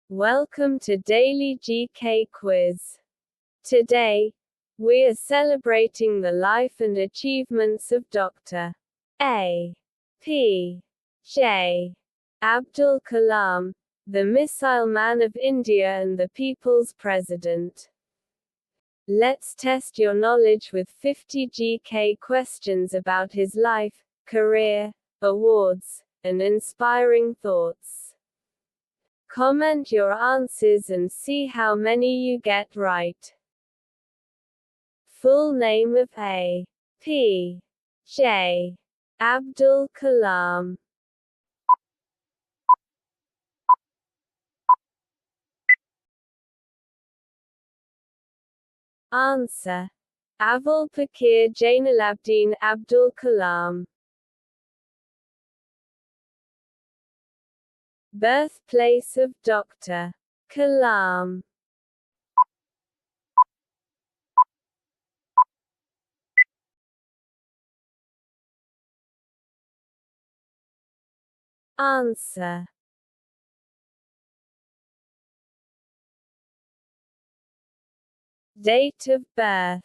Welcome to Daily GK Quiz. Today, we are celebrating the life and achievements of Dr. A.P.J.Abdul Kalam, the missile man of India and the people's president. Let's test your knowledge with 50 GK questions about his life, career, awards, and inspiring thoughts. Comment your answers and see how many you get right. Full name of A.P.J.Abdul Kalam. Answer: A.P.J.Abdul Kalam. Birthplace of Dr. Kalam. Answer: Date of birth.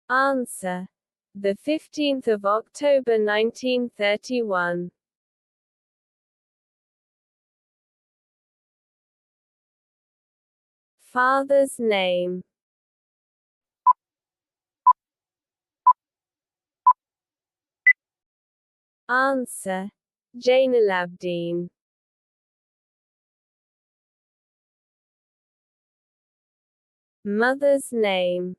Answer: the 15th of October 1931. Father's name. Answer: Jainalabdin. Mother's name.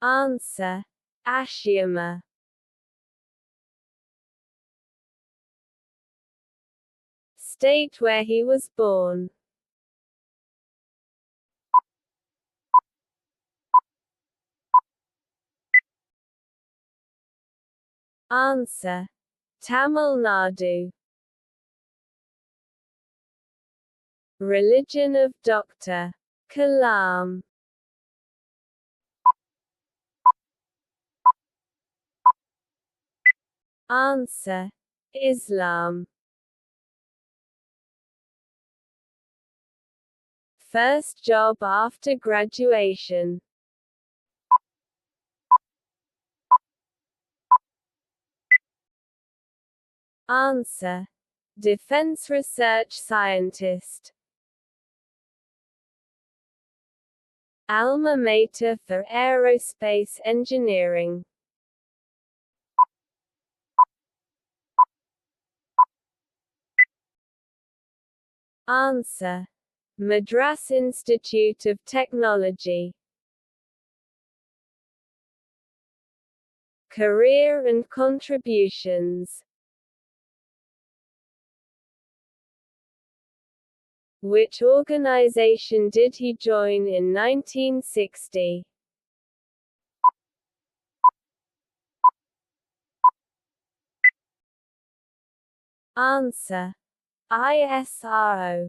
Answer: Ashiama. State where he was born. Answer: Tamil Nadu. Religion of Dr. Kalam. Answer: Islam. First job after graduation. Answer: Defense research scientist. Alma mater for aerospace engineering. Answer: Madras Institute of Technology. Career and contributions. Which organization did he join in 1960? Answer: ISRO.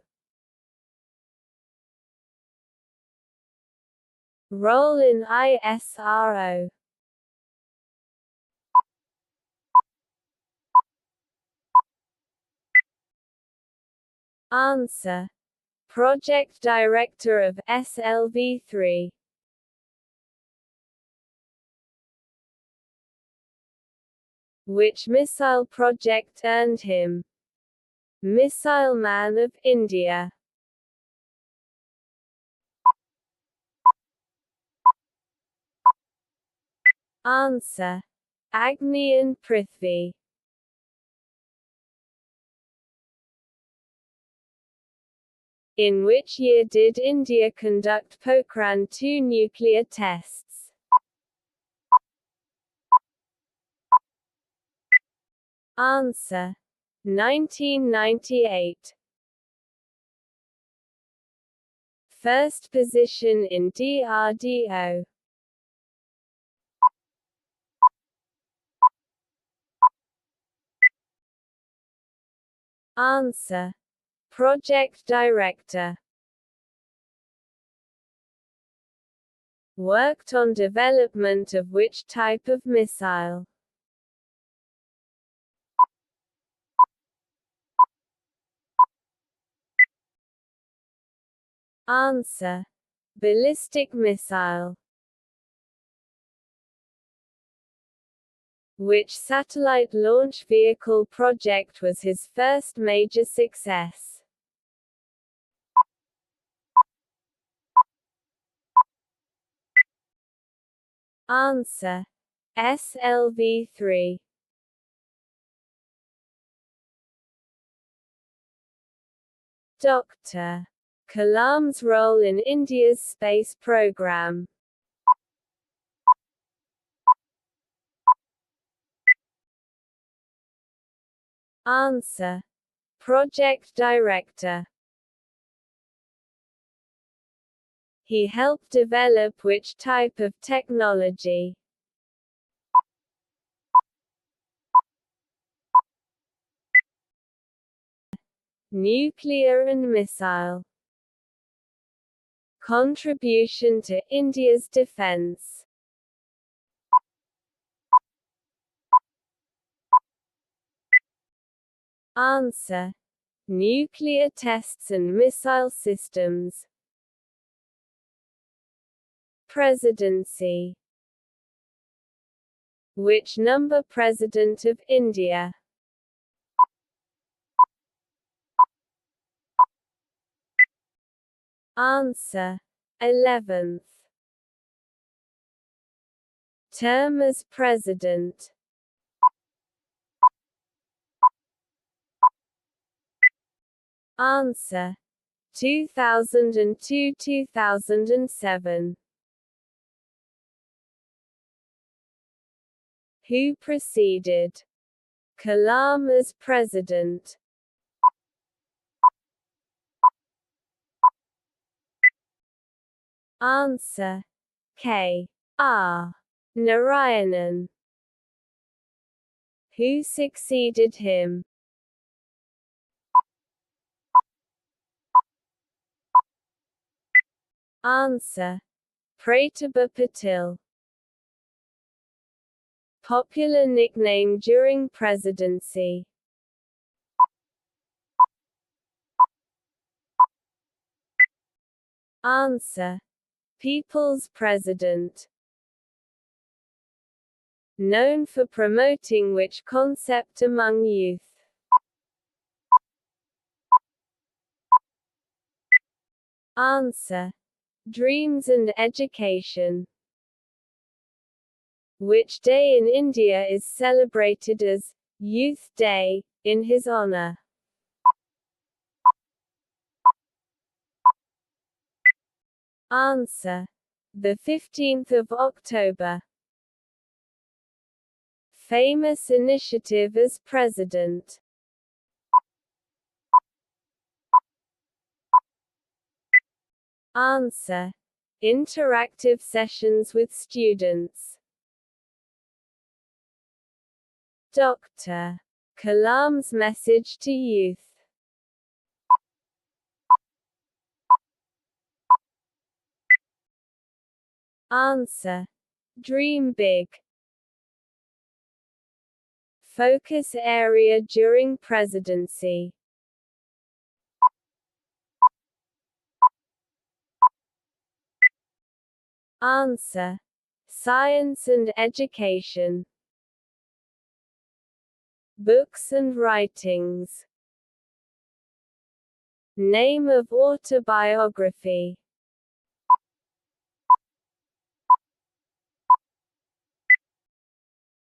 Role in ISRO. Answer: Project Director of SLV-3. Which missile project earned him Missile Man of India? Answer: Agni and Prithvi. In which year did India conduct Pokhran-2 nuclear tests? Answer: 1998. First position in DRDO. Answer: Project Director. Worked on development of which type of missile? Answer: ballistic missile. Which satellite launch vehicle project was his first major success? Answer: SLV-3. Dr. Kalam's role in India's space program. Answer: project director. He helped develop which type of technology? Nuclear and missile. Contribution to India's defense. Answer: nuclear tests and missile systems. Presidency. Which number President of India? Answer: 11th. Term as President. Answer: 2002–2007. Who preceded Kalam as President? Answer: K.R. Narayanan. Who succeeded him? Answer: Pratibha Patil. Popular nickname during presidency. Answer: People's President. Known for promoting which concept among youth? Answer: dreams and education. Which day in India is celebrated as Youth Day, in his honor? Answer: the 15th of October. Famous initiative as President. Answer: interactive sessions with students. Dr. Kalam's message to youth. Answer: dream big. Focus area during presidency. Answer: science and education. Books and writings. Name of autobiography.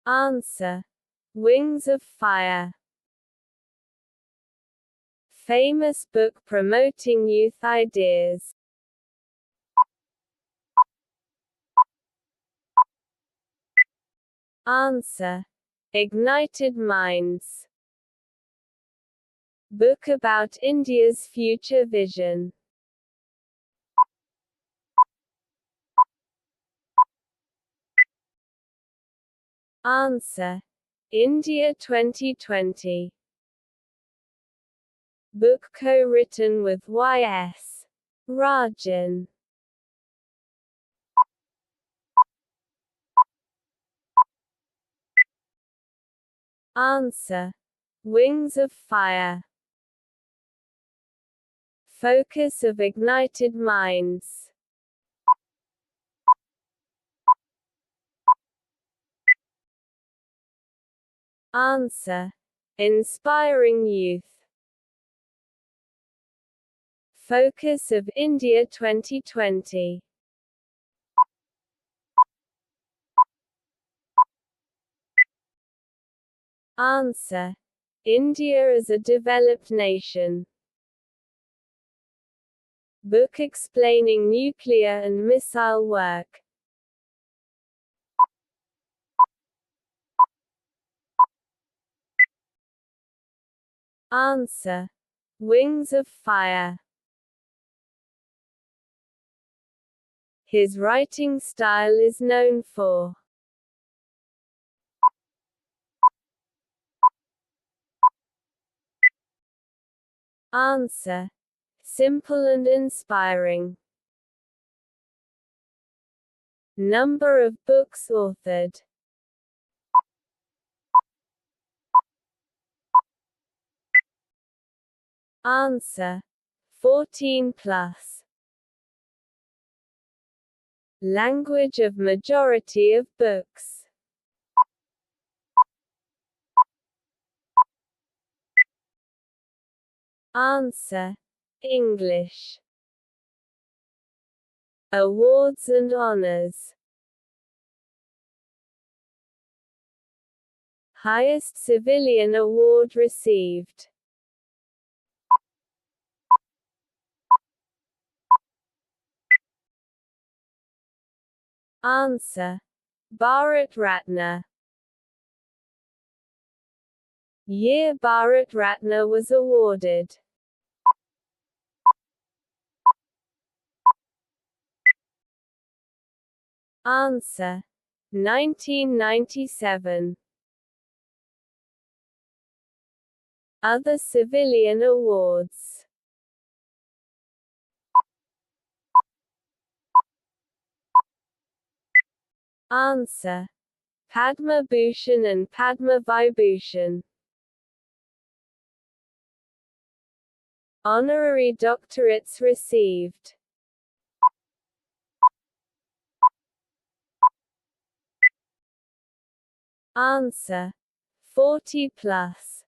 Answer: Wings of Fire. Famous book promoting youth ideas. Answer: Ignited Minds. Book about India's future vision. Answer: India 2020. Book co-written with Y.S. Rajan. Answer. Wings of fire. Focus of ignited minds. Answer. Inspiring youth. Focus of India 2020. Answer. India as a developed nation. Book explaining nuclear and missile work. Answer. Wings of fire. His writing style is known for. Answer. Simple and inspiring. Number of books authored. Answer. 14 plus. Language of majority of books. Answer. English. Awards and honors. Highest civilian award received. Answer. Bharat Ratna. Year Bharat Ratna was awarded. Answer. 1997. Other civilian awards. Answer. Padma Bhushan and Padma Vibhushan. Honorary doctorates received. Answer. 40 plus.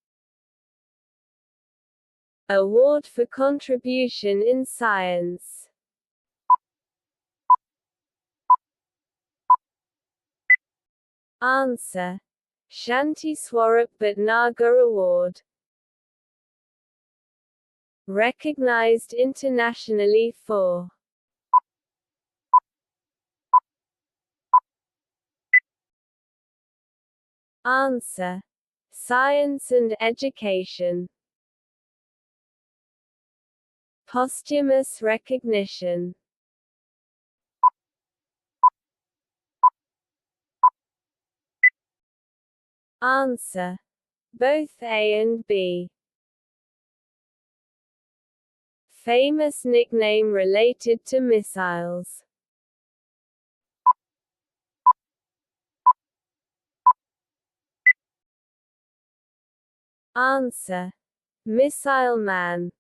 Award for contribution in science. Answer. Shanti Swarup Bhatnagar Award. Recognized internationally for. Answer. Science and education. Posthumous recognition. Answer. Both A and B. Famous nickname related to missiles. Answer. Missile Man.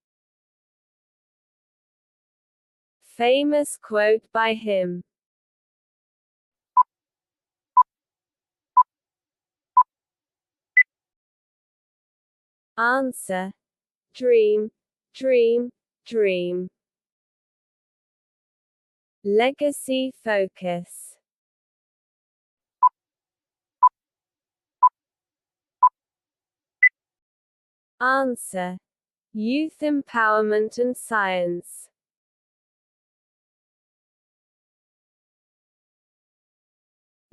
Famous quote by him. Answer. Dream, dream, dream. Legacy focus. Answer. Youth empowerment and science.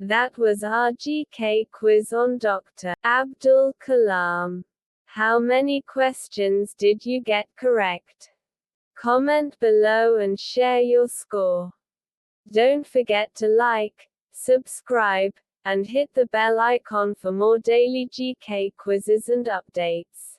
That was our GK quiz on Dr. Abdul Kalam. How many questions did you get correct? Comment below and share your score. Don't forget to like, subscribe, and hit the bell icon for more daily GK quizzes and updates.